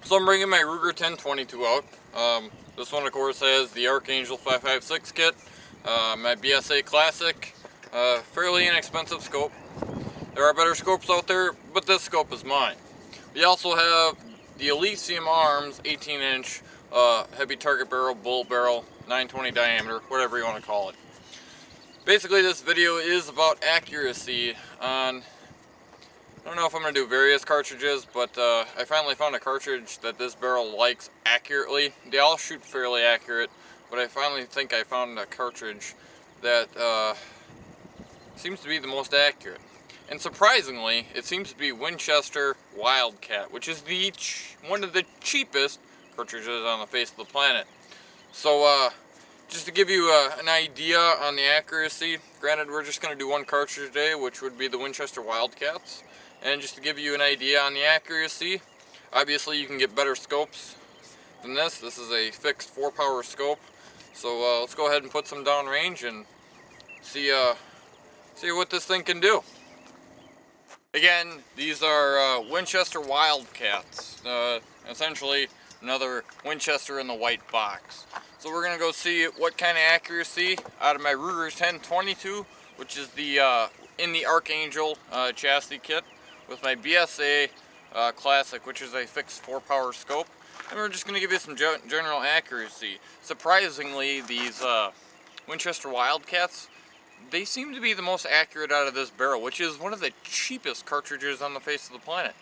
So I'm bringing my Ruger 1022 out. This one of course has the Archangel 556 kit, my BSA Classic, fairly inexpensive scope. There are better scopes out there, but this scope is mine. We also have the Elysium Arms 18-inch heavy target barrel, bull barrel, 920 diameter, whatever you want to call it. Basically this video is about accuracy on, I don't know if I'm going to do various cartridges, but I finally found a cartridge that this barrel likes accurately. They all shoot fairly accurate, but I finally think I found a cartridge that seems to be the most accurate. And surprisingly, it seems to be Winchester Wildcat, which is one of the cheapest cartridges on the face of the planet. So just to give you an idea on the accuracy, granted we're just going to do one cartridge today, which would be the Winchester Wildcats. And just to give you an idea on the accuracy, obviously you can get better scopes than this. This is a fixed 4-power scope. So let's go ahead and put some downrange and see what this thing can do. Again, these are Winchester Wildcats. Essentially another Winchester in the white box. So we're going to go see what kind of accuracy out of my Ruger 1022, which is the in the Archangel chassis kit, with my BSA Classic, which is a fixed 4-power scope. And we're just going to give you some general accuracy. Surprisingly, these Winchester Wildcats, they seem to be the most accurate out of this barrel, which is one of the cheapest cartridges on the face of the planet.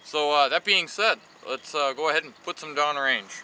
So that being said, let's go ahead and put some downrange.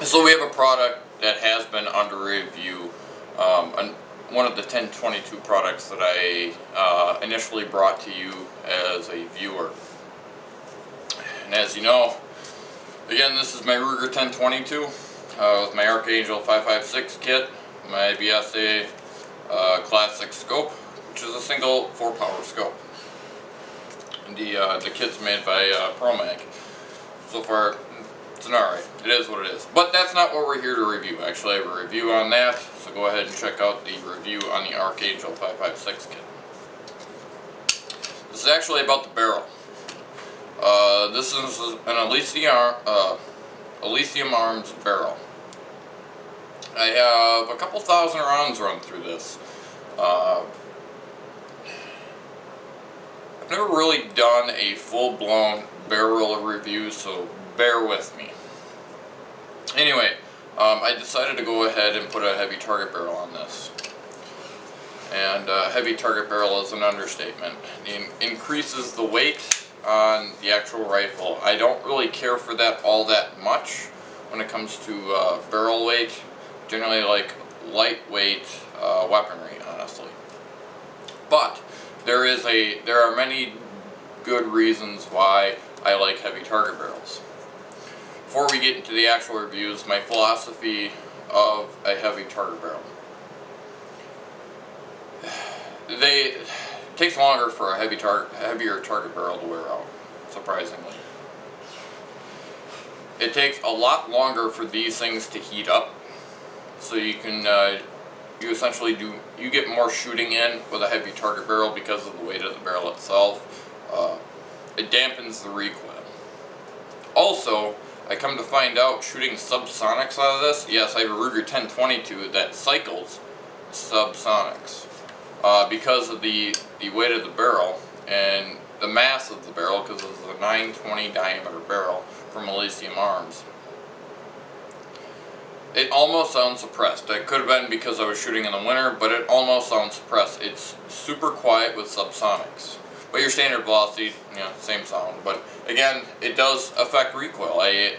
So we have a product that has been under review, one of the 1022 products that I initially brought to you as a viewer. And as you know, again, this is my Ruger 1022 with my Archangel 556 kit, my BSA Classic scope, which is a single 4-power scope. And the kit's made by ProMag. So far, it's an alright. It is what it is. But that's not what we're here to review. Actually, I have a review on that, so go ahead and check out the review on the Archangel 556 kit. This is actually about the barrel. This is an Elysium Arms barrel. I have a couple thousand rounds run through this. I've never really done a full-blown barrel review, so bear with me. Anyway, I decided to go ahead and put a heavy target barrel on this. And heavy target barrel is an understatement. It increases the weight on the actual rifle. I don't really care for that all that much when it comes to barrel weight. Generally like lightweight weaponry, honestly. But there are many good reasons why I like heavy target barrels. Before we get into the actual reviews, my philosophy of a heavy target barrel. It takes longer for a heavier target barrel to wear out, surprisingly. It takes a lot longer for these things to heat up, so you can you essentially you get more shooting in with a heavy target barrel because of the weight of the barrel itself. It dampens the recoil. Also, I come to find out shooting subsonics out of this, yes, I have a Ruger 1022 that cycles subsonics because of the weight of the barrel and the mass of the barrel, because it's a 920 diameter barrel from Elysium Arms. It almost sounds suppressed. It could have been because I was shooting in the winter, but it almost sounds suppressed. It's super quiet with subsonics. But your standard velocity, same sound. But again, it does affect recoil. A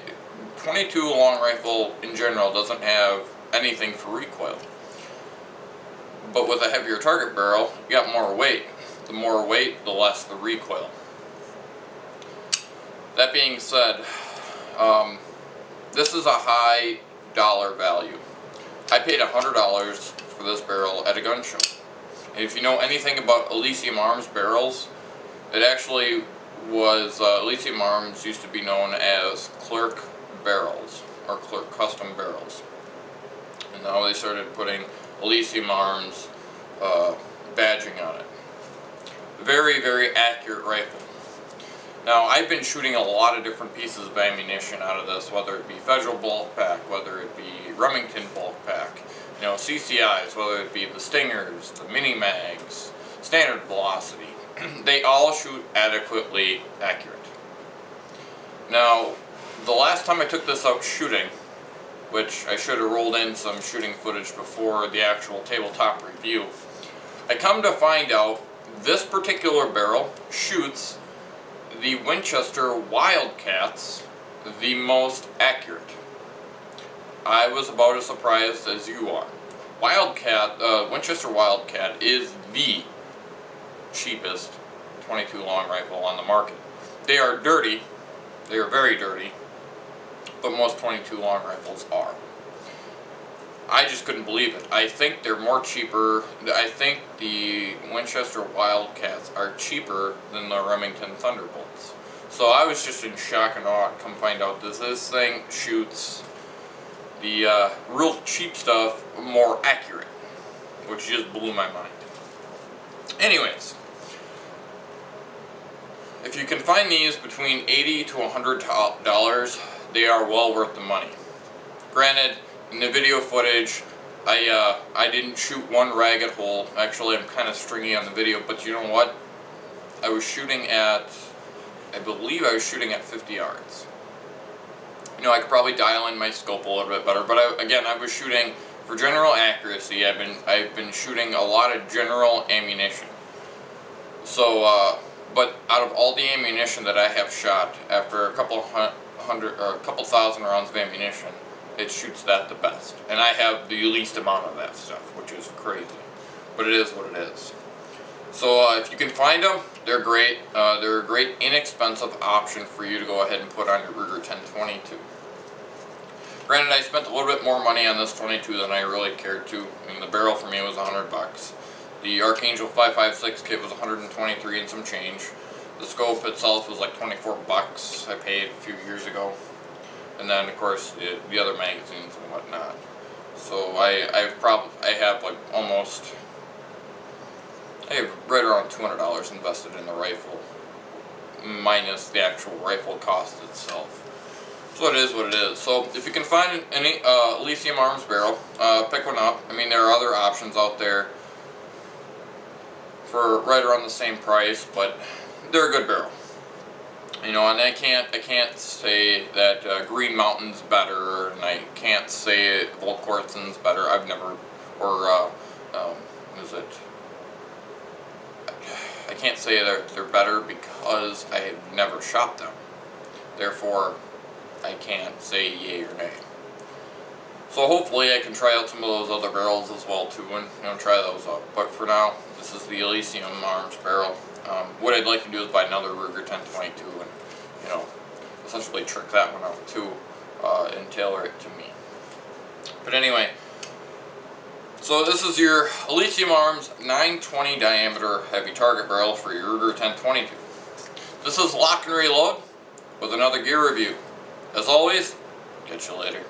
22 long rifle in general doesn't have anything for recoil. But with a heavier target barrel, you got more weight. The more weight, the less the recoil. That being said, this is a high dollar value. I paid $100 for this barrel at a gun show. And if you know anything about Elysium Arms barrels, it actually was, Elysium Arms used to be known as Clerk barrels, or Clerk custom barrels. And now they started putting Elysium Arms badging on it. Very, very accurate rifle. Now, I've been shooting a lot of different pieces of ammunition out of this, whether it be Federal bulk pack, whether it be Remington bulk pack, CCIs, whether it be the Stingers, the mini mags, standard velocity. They all shoot adequately accurate. Now, the last time I took this out shooting, which I should have rolled in some shooting footage before the actual tabletop review, I come to find out this particular barrel shoots the Winchester Wildcats the most accurate. I was about as surprised as you are. Winchester Wildcat is the cheapest 22 long rifle on the market. They are dirty, they are very dirty, but most 22 long rifles are. I just couldn't believe it. I think they're more cheaper. I think the Winchester Wildcats are cheaper than the Remington Thunderbolts. So I was just in shock and awe to come find out that this thing shoots the real cheap stuff more accurate, which just blew my mind. Anyways, if you can find these between $80 to $100, they are well worth the money. Granted, in the video footage, I didn't shoot one ragged hole. Actually, I'm kind of stringy on the video, but you know what? I was shooting at, I believe I was shooting at 50 yards. I could probably dial in my scope a little bit better, but I was shooting for general accuracy. I've been shooting a lot of general ammunition. So, but out of all the ammunition that I have shot, after a couple thousand rounds of ammunition, it shoots that the best. And I have the least amount of that stuff, which is crazy. But it is what it is. So if you can find them, they're great. They're a great inexpensive option for you to go ahead and put on your Ruger 1022. Granted, I spent a little bit more money on this 22 than I really cared to. I mean, the barrel for me was $100. The Archangel 5.56 kit was $123 and some change. The scope itself was like $24 I paid a few years ago. And then, of course, the other magazines and whatnot. So I have right around $200 invested in the rifle, minus the actual rifle cost itself. So it is what it is. So if you can find any Elysium Arms barrel, pick one up. I mean, there are other options out there for right around the same price, but they're a good barrel. And I can't say that Green Mountain's better, and I can't say Volquartsen's better. I've never, or I can't say they're better because I have never shot them. Therefore, I can't say yay or nay. So hopefully I can try out some of those other barrels as well too, and try those out. But for now, this is the Elysium Arms barrel. What I'd like to do is buy another Ruger 1022 and essentially trick that one out too, and tailor it to me. But anyway, so this is your Elysium Arms 920 diameter heavy target barrel for your Ruger 1022. This is Lock and Reload with another gear review. As always, catch you later.